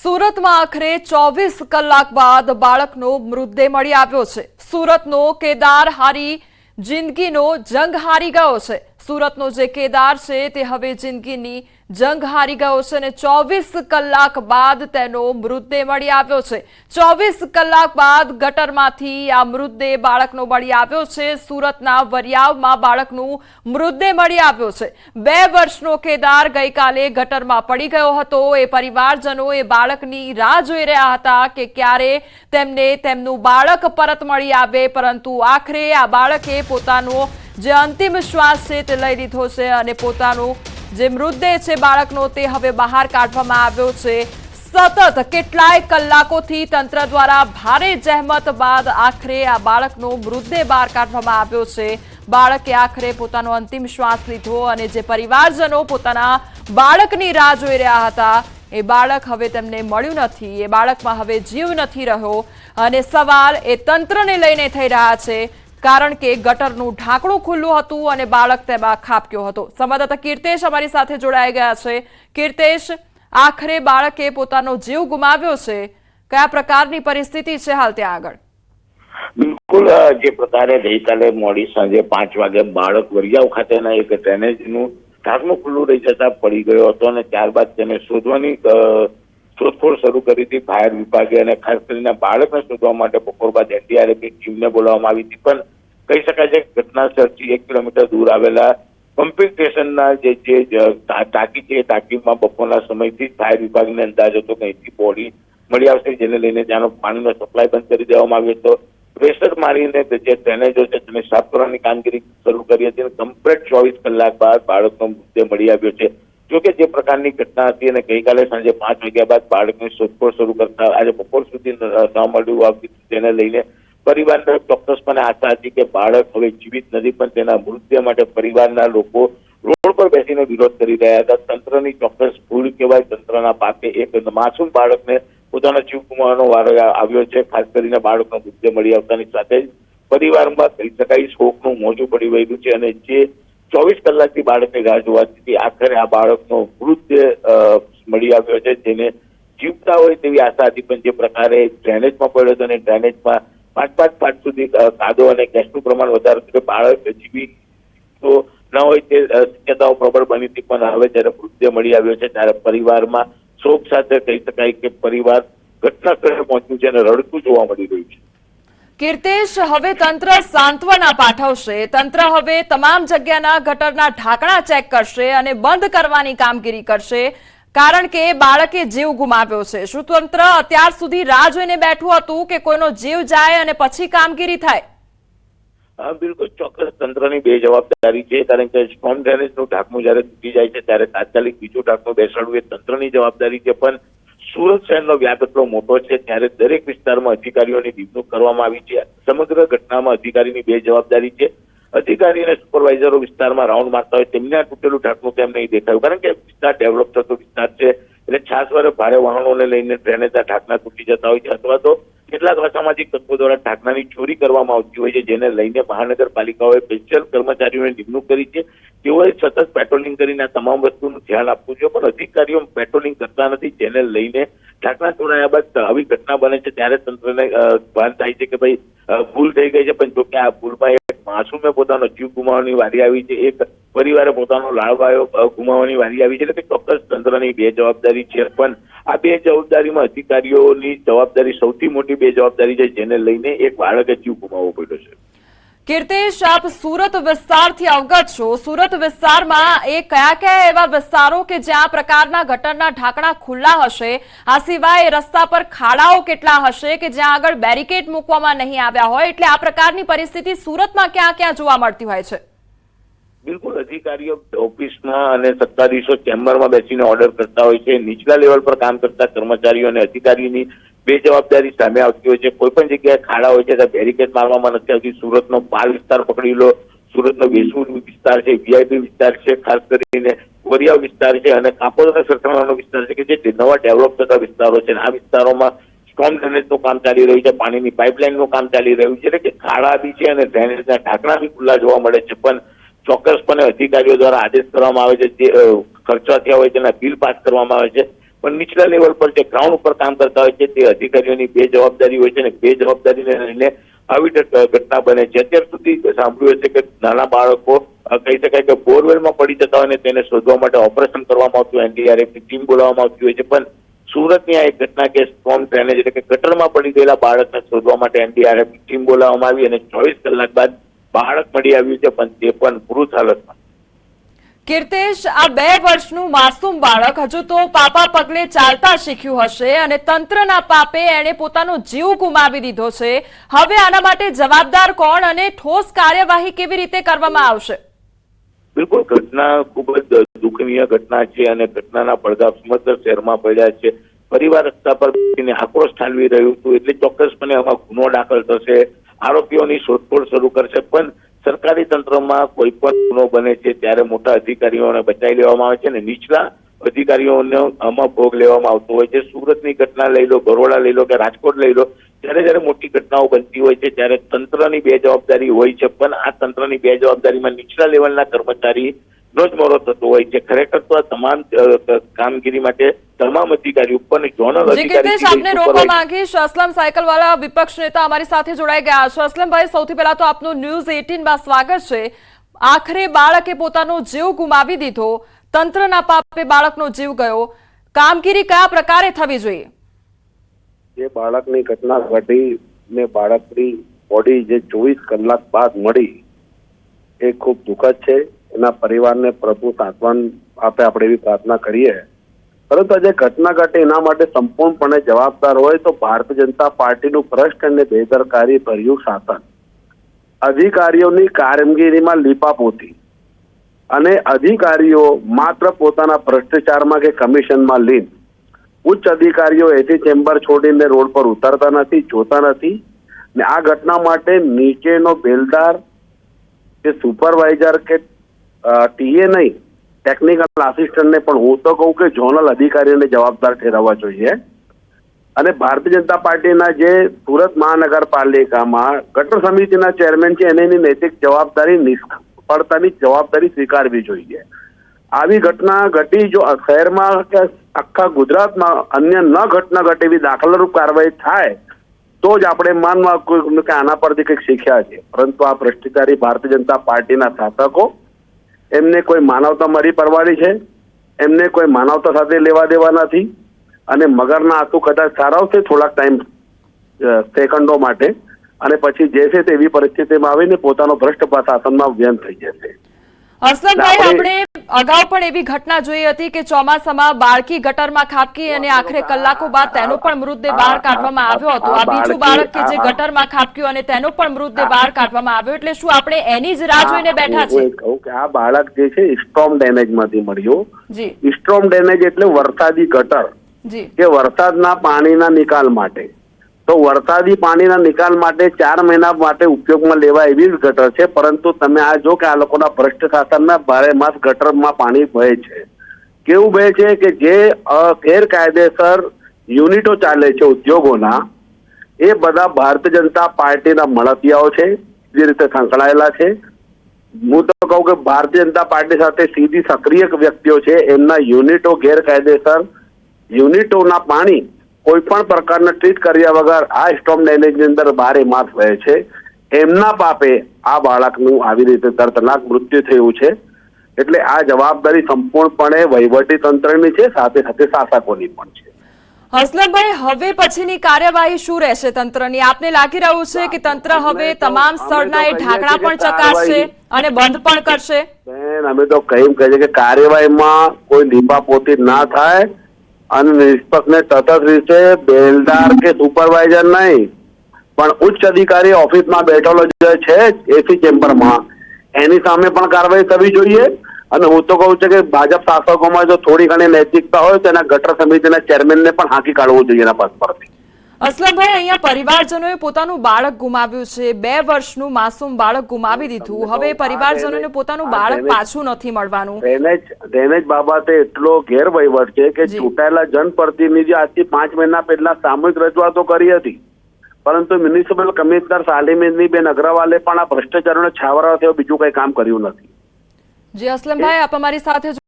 સુરતમાં આખરે 24 કલાક બાદ બાળકનો મૃતદેહ મળી આવ્યો છે। સુરતનો કેદાર હારી જિંદગીનો જંગ હારી ગયો છે। સુરતનો જે કેદાર છે તે હવે જિંદગીની જંગ હારી ગયો છે અને 24 કલાક બાદ તેનો મૃતદેહ મળી આવ્યો છે। 24 કલાક બાદ ગટરમાંથી આ મૃતદેહ બાળકનો મળી આવ્યો છે। સુરતના વરિયાવમાં બાળકનું મૃતદેહ મળી આવ્યો છે। 2 વર્ષનો કેદાર ગઈકાલે ગટરમાં પડી ગયો હતો। એ પરિવારજનો એ બાળકની રાહ જોઈ રહ્યા હતા કે ક્યારે તેમને તેમનું બાળક પરત મળી આવે, પરંતુ આખરે આ બાળકે પોતાનો જે અંતિમ શ્વાસ છે તે લઈ લીધો છે અને પોતાનો જે મૃતદેહ છે બાળકનો તે હવે બહાર કાઢવામાં આવ્યો છે। સતત કેટલાય કલાકોથી તંત્ર દ્વારા ભારે જહેમત બાદ આખરે આ બાળકનો મૃતદેહ બહાર કાઢવામાં આવ્યો છે। બાળકે આખરે પોતાનો અંતિમ શ્વાસ લીધો અને જે પરિવારજનો પોતાના બાળકની રાહ જોઈ રહ્યા હતા એ બાળક હવે તેમને મળ્યું નથી। એ બાળકમાં હવે જીવ નથી રહ્યો અને સવાલ એ તંત્રને લઈને થઈ રહ્યા છે, કારણ કે ગટરનું ઢાંકણું ખુલ્લું હતું અને બાળક તેમાં ખાબક્યો હતો। સંવાદદાતા કીર્તેશ અમારી સાથે જોડાઈ ગયા છે। કીર્તેશ, આખરે બાળકે પોતાનો જીવ ગુમાવ્યો છે, કયા પ્રકારની પરિસ્થિતિ છે હાલ ત્યાં આગળ? બિલકુલ, જે પ્રકારે ગઈકાલે મોડી સાંજે 5 વાગે બાળક વરિયાવ ખાતેના એક ડ્રેનેજનું ઢાંકણું ખુલ્લું રહી જતા પડી ગયો હતો અને ત્યારબાદ તેને શોધવાની શોધખોળ શરૂ કરી હતી ફાયર વિભાગે અને ખાસ કરીને બાળકને શોધવા માટે બપોર બાદ એનડીઆરએફની ટીમને બોલાવવામાં આવી હતી। પણ કહી શકાય છે કે ઘટના સ્થળથી 1 કિલોમીટર દૂર આવેલા પમ્પિંગ સ્ટેશનના જે ટાંકી છે એ ટાંકીમાં બપોરના સમયથી ફાયર વિભાગને અંદાજ હતો કે અહીંથી બોડી મળી આવશે, જેને લઈને ત્યાંનો પાણીનો સપ્લાય બંધ કરી દેવામાં આવ્યો હતો। પ્રેશર મારીને જે ડ્રેનેજો છે તેને સાફ કરવાની કામગીરી શરૂ કરી હતી અને કમ્પ્લીટ 24 કલાક બાદ બાળકનો મૃતદેહ મળી આવ્યો છે। જોકે જે પ્રકારની ઘટના હતી અને ગઈકાલે સાંજે 5 વાગ્યા બાદ બાળકની શોધખોળ શરૂ કરતા આજે બપોર સુધી ન મળ્યું આવતી, તેને લઈને પરિવારને ચોક્કસપણે આશા હતી કે બાળક હવે જીવિત નથી, પણ તેના મૃતદેહ માટે પરિવારના લોકો રોડ પર બેસીને વિરોધ કરી રહ્યા હતા। તંત્રની ચોક્કસ ભૂલ કહેવાય, તંત્રના પાપે એક માસૂમ બાળકને પોતાનો જીવ ગુમાવવાનો વારો આવ્યો છે। ખાસ કરીને બાળકનો મૃતદેહ મળી આવતાની સાથે જ પરિવારમાં કહી શકાય શોકનું મોજું પડી વળ્યું છે અને જે 24 કલાકથી બાળકની રાહ જોવાતી આખરે આ બાળકનો મૃતદેહ મળી આવ્યો છે, જેને જીવતા હોય તેવી આશા હતી, પણ જે પ્રકારે ડ્રેનેજમાં પડ્યો હતો અને ડ્રેનેજમાં 5 ફૂટ સુધી કાદવ અને ગેસનું પ્રમાણ વધારે હતું, બાળક જીવી તો ન હોય તે શક્યતાઓ પ્રબળ બની હતી। પણ હવે જયારે મૃતદેહ મળી આવ્યો છે ત્યારે પરિવારમાં શોક સાથે કહી શકાય કે પરિવાર ઘટના સ્થળે પહોંચ્યું છે અને રડતું જોવા મળી રહ્યું છે। કીર્તેશ, હવે તંત્ર સાંત્વના પાઠવશે। તંત્ર હવે તમામ જગ્યાના ગટરના ઢાંકણા ચેક કરશે અને બંધ કરવાની કામગીરી કરશે, કારણ કે બાળકે જીવ ગુમાવ્યો છે। શું તંત્ર અત્યાર સુધી રાહ જોઈને બેઠું હતું કે કોઈનો જીવ જાય અને પછી કામગીરી થાય? બિલકુલ ચોક્કસ તંત્રની બે જવાબદારી છે, કારણ કે સ્ટોર્મ ડ્રેનેજનું ઢાંકણું જયારે તૂટી જાય છે ત્યારે તાત્કાલિક બીજું ઢાંકણું બેસાડવું એ તંત્રની જવાબદારી છે। પણ સુરત શહેરનો વ્યાપ એટલો મોટો છે ત્યારે દરેક વિસ્તારમાં અધિકારીઓની નિમણૂક કરવામાં આવી છે। સમગ્ર ઘટનામાં અધિકારીની બે જવાબદારી છે। અધિકારી અને સુપરવાઇઝરો વિસ્તારમાં રાઉન્ડ મારતા હોય તેમને આ તૂટેલું ઢાંકણું કેમ નહીં દેખાયું, કારણ કે વિસ્તાર ડેવલપ થતો વિસ્તાર છે એટલે છાસવારે ભારે વાહનોને લઈને ડ્રેનેજના ઢાંકણા તૂટી જતા હોય છે, અથવા તો કેટલાક અસામાજિક તત્વો દ્વારા ઢાંકણાની ચોરી કરવામાં આવતી હોય છે, જેને લઈને મહાનગરપાલિકાઓએ સ્પેશિયલ કર્મચારીઓની નિમણૂક કરી છે। તેઓએ સતત પેટ્રોલિંગ કરીને આ તમામ વસ્તુનું ધ્યાન આપવું જોઈએ, પણ અધિકારીઓ પેટ્રોલિંગ કરતા નથી, જેને લઈને ઢાંકણા તોડાયા બાદ આવી ઘટના બને છે ત્યારે તંત્રને ભાન થાય છે કે ભાઈ ભૂલ થઈ ગઈ છે। પણ જો કે આ ભૂલમાં એક માસૂમે પોતાનો જીવ ગુમાવવાની વારી આવી છે, એક પરિવારે પોતાનો લાડવાયો ગુમાવવાની વારી આવી છે, એટલે કે ચોક્કસ તંત્રની બે જવાબદારી છે। પણ આ બે જવાબદારીમાં અધિકારીઓની જવાબદારી સૌથી મોટી બે જવાબદારી છે, જેને લઈને એક બાળકે જીવ ગુમાવવો પડ્યો છે। કીર્તેશ, આપ સુરત વિસ્તારથી અવગત છો। સુરત વિસ્તારમાં એ કયા એવા વિસ્તારો કે જ્યાં પ્રકારના ગટરના ઢાંકણા ખુલ્લા હશે, આ સિવાય રસ્તા પર ખાડાઓ કેટલા હશે કે જ્યાં આગળ બેરિકેડ મૂકવામાં નહીં આવ્યા હોય, એટલે આ પ્રકારની પરિસ્થિતિ સુરતમાં ક્યાં ક્યાં જોવા મળતી હોય છે? બિલકુલ, અધિકારીઓ ઓફિસમાં અને સત્તાધીશો ચેમ્બરમાં બેસીને ઓર્ડર કરતા હોય છે। નીચલા લેવલ પર કામ કરતા કર્મચારીઓ અને અધિકારીઓની બે જવાબદારી સામે આવતી હોય છે। કોઈ પણ જગ્યાએ ખાડા હોય છે ત્યાં બેરિકેડ મારવામાં નથી આવતી। સુરતનો પાલ વિસ્તાર પકડી લો, સુરતનો વેસુ વિસ્તાર છે, વીઆઈપી વિસ્તાર છે, ખાસ કરીને વરિયાવ વિસ્તાર છે અને કાપોદ્રા સરખામણાનો વિસ્તાર છે કે જે નવા ડેવલપ થતા વિસ્તારો છે। આ વિસ્તારોમાં સ્ટોર્મ ડ્રેનેજનું કામ ચાલી રહ્યું છે, પાણીની પાઇપલાઇનનું કામ ચાલી રહ્યું છે, એટલે કે ખાડા બી છે અને ડ્રેનેજના ઢાંકણા બી ખુલ્લા જોવા મળે છે। પણ ચોક્કસપણે અધિકારીઓ દ્વારા આદેશ કરવામાં આવે છે, જે ખર્ચા થયા હોય તેના બિલ પાસ કરવામાં આવે છે, પણ નીચલા લેવલ પર જે ગ્રાઉન્ડ ઉપર કામ કરતા હોય છે તે અધિકારીઓની બેજવાબદારી હોય છે, અને બેજવાબદારીને લઈને આવી ઘટના બને છે. અત્યાર સુધી સાંભળ્યું હશે કે નાના બાળકો કહી શકાય કે બોરવેલમાં પડી જતા હોય ને તેને શોધવા માટે ઓપરેશન કરવામાં આવતું, એનડીઆરએફની ટીમ બોલાવવામાં આવતી હોય છે. પણ સુરતની આ એક ઘટના કે સ્ટોર્મ ડ્રેનેજ એટલે કે ગટરમાં પડી ગયેલા બાળકને શોધવા માટે એનડીઆરએફની ટીમ બોલાવવામાં આવી અને 24 કલાક બાદ બાળક મળી આવ્યું છે, પણ તે પણ મૃત હાલતમાં. કીર્તેશ, આ 2 વર્ષનું માસૂમ બાળક હજુ તો પાપા પગલે ચાલતા શીખ્યું હશે અને તંત્રના પાપે એણે પોતાનો જીવ ગુમાવી દીધો છે. હવે આના માટે જવાબદાર કોણ અને ઠોસ કાર્યવાહી કેવી રીતે કરવામાં આવશે? બિલકુલ, ઘટના ખૂબ જ દુઃખનીય ઘટના છે અને ઘટનાના પડઘા સમગ્ર શહેરમાં પડ્યા છે. પરિવાર રસ્તા પર બેસીને આક્રોશ ઠાલવી રહ્યું હતું, એટલે ચોક્કસપણે આમાં ગુનો દાખલ થશે, આરોપીઓની શોધખોળ શરૂ કરશે. પણ સરકારી તંત્રમાં કોઈ પણ ગુનો બને છે ત્યારે મોટા અધિકારીઓને બચાવી લેવામાં આવે છે અને નીચલા અધિકારીઓને આમાં ભોગ લેવામાં આવતો હોય છે. સુરતની ઘટના લઈ લો, બરોડા લઈ લો કે રાજકોટ લઈ લો, જ્યારે મોટી ઘટનાઓ બનતી હોય છે ત્યારે તંત્રની બેજવાબદારી હોય છે, પણ આ તંત્રની બેજવાબદારીમાં નીચલા લેવલના કર્મચારીનો જ મોરો થતો હોય છે. ખરેખર તો આ તમામ કામગીરી માટે તમામ અધિકારી ઉપર ઝોનલ અધિકારી આપને રોકવા માંગીશ. અસલમ સાયકલવાલા વિપક્ષ નેતા અમારી સાથે જોડાઈ ગયા છે. અસલમભાઈ, સૌથી પહેલા તો આપનું ન્યૂઝ 18 માં સ્વાગત છે. આખરે બાળકે પોતાનો જીવ ગુમાવી દીધો, તંત્રના પાપે બાળકનો જીવ ગયો. કામગીરી કયા પ્રકારે થવી જોઈએ? જે બાળકની ઘટના ઘટી ને બાળકની બોડી જે 24 કલાક બાદ મળી એ ખૂબ દુઃખદ છે. એના પરિવારને પ્રભુ સાંત્વન આપે, આપણે એવી પ્રાર્થના કરીએ. પરંતુ જે ઘટના ઘટે એના માટે સંપૂર્ણપણે જવાબદાર હોય તો ભારતીય જનતા પાર્ટીનું ભ્રષ્ટ અને બેદરકારી ભર્યું શાસન, અધિકારીઓની કામગીરીમાં લીપાપોતી અને અધિકારીઓ માત્ર પોતાના ભ્રષ્ટાચારમાં કે કમિશનમાં લીન. ઉચ્ચ અધિકારીઓ એથી ચેમ્બર છોડીને રોડ પર ઉતરતા નથી, જોતા નથી. ને આ ઘટના માટે નીચેનો બેલદાર કે સુપરવાઇઝર કે ટીએ નહીં, ટેકનિકલ આસિસ્ટન્ટને પણ હું તો કહું કે ઝોનલ અધિકારીઓને જવાબદાર ઠેરવવા જોઈએ. અને ભારતીય જનતા પાર્ટીના જે સુરત મહાનગરપાલિકામાં ગટર સમિતિના ચેરમેન છે એની નૈતિક જવાબદારી, નિષ્ફળતાની જવાબદારી સ્વીકારવી જોઈએ. આવી ઘટના ઘટી જો શહેરમાં કે આખા ગુજરાતમાં અન્ય ન ઘટના ઘટે એવી દાખલારૂપ કાર્યવાહી થાય તો જ આપણે માનવા કે આના પરથી કંઈક શીખ્યા છે. પરંતુ આ ભ્રષ્ટાચારી ભારતીય જનતા પાર્ટીના શાસકો, એમને કોઈ માનવતા મરી પડવાની છે, એમને કોઈ માનવતા સાથે લેવા દેવા નથી અને મગરના આંસુ કદાચ સારાવશે થોડાક ટાઈમ સેકન્ડો માટે અને પછી જે છે તેવી પરિસ્થિતિમાં આવીને પોતાનો ભ્રષ્ટ શાસનમાં વ્યંત થઈ જશે. અસલમભાઈ, આપણે અગાઉ પણ એવી ઘટના જોઈ હતી કે ચોમાસામાં બાળકી ગટરમાં ખાબકી અને આખરે કલાકો બાદ તેનો પણ મૃતદેહ બહાર કાઢવામાં આવ્યો હતો. આ બીજું બાળક કે જે ગટરમાં ખાબક્યું અને તેનો પણ મૃતદેહ બહાર કાઢવામાં આવ્યો. એટલે શું આપણે એની જ રાહ જોઈને બેઠા છીએ? કહું કે આ બાળક જે છે સ્ટોર્મ ડેમેજ માંથી મળ્યો. જી, સ્ટોર્મ ડેમેજ એટલે વરસાદી ગટર કે વરસાદના પાણીના નિકાલ માટે. તો વરસાદી પાણીના નિકાલ માટે 4 મહિના માટે ઉપયોગમાં લેવા એવી જ ગટર છે. પરંતુ તમે આ જો કે આ લોકોના ભ્રષ્ટ શાસનમાં બારે માસ ગટરમાં પાણી વહે છે. કેવું વહે છે કે જે ગેરકાયદેસર યુનિટો ચાલે છે ઉદ્યોગોના, એ બધા ભારતીય જનતા પાર્ટીના મળતિયાઓ છે, જે રીતે સંકળાયેલા છે. હું તો કહું કે ભારતીય જનતા પાર્ટી સાથે સીધી સક્રિય વ્યક્તિઓ છે, એમના યુનિટો ગેરકાયદેસર યુનિટોના પાણી કોઈ પણ પ્રકારના ટ્રીટ કર્યા વગર આ સ્ટોર્મ ડેમેજની અંદર બારે માસ વહે છે. એમના પાપે આ બાળકનું આવી રીતે દર્દનાક મૃત્યુ થયું છે. એટલે આ જવાબદારી સંપૂર્ણપણે વહીવટી તંત્રની છે, સાથે સાથે શાસકોની પણ છે. અસલમભાઈ, હવે પછીની કાર્યવાહી શું રહેશે તંત્રની? આપને લાગી રહ્યું છે કે તંત્ર હવે તમામ સ્થળના એ ઢાંકણા પણ ચકાસશે અને બંધ પણ કરશે? અમે તો કહીએ છીએ કે કાર્યવાહીમાં કોઈ લીપાપોતી ના થાય અને નિષ્પક્ષ ને તટસ્થ રીતે બેલદાર કે સુપરવાઇઝર નહીં પણ ઉચ્ચ અધિકારી ઓફિસમાં બેઠેલો જે છે એસી ચેમ્બરમાં, એની સામે પણ કાર્યવાહી થવી જોઈએ. અને હું તો કહું છું કે ભાજપ શાસકોમાં જો થોડી ઘણી નૈતિકતા હોય તો એના ગટર સમિતિના ચેરમેનને પણ હાંકી કાઢવું જોઈએ એના પદ પરથી. અસલમભાઈ, અહીંયા પરિવારજનોએ પોતાનું બાળક ગુમાવ્યું છે, 2 વર્ષનું માસૂમ બાળક ગુમાવી દીધું. હવે પરિવારજનોને પોતાનું બાળક પાછું નથી મળવાનું. ડ્રેનેજ બાબતે એટલો ગેરવહીવટ છે કે ચૂંટાયેલા જનપ્રતિનિધિ આજથી 5 મહિના પહેલા સામૂહિક રજૂઆતો કરી હતી, પરંતુ મ્યુનિસિપલ કમિશનર શાલિનીબેન અગ્રવાલે પણ આ ભ્રષ્ટાચારોને છાવરવા થયો બીજું કઈ કામ કર્યું નથી. જી અસલમભાઈ, આપ અમારી સાથે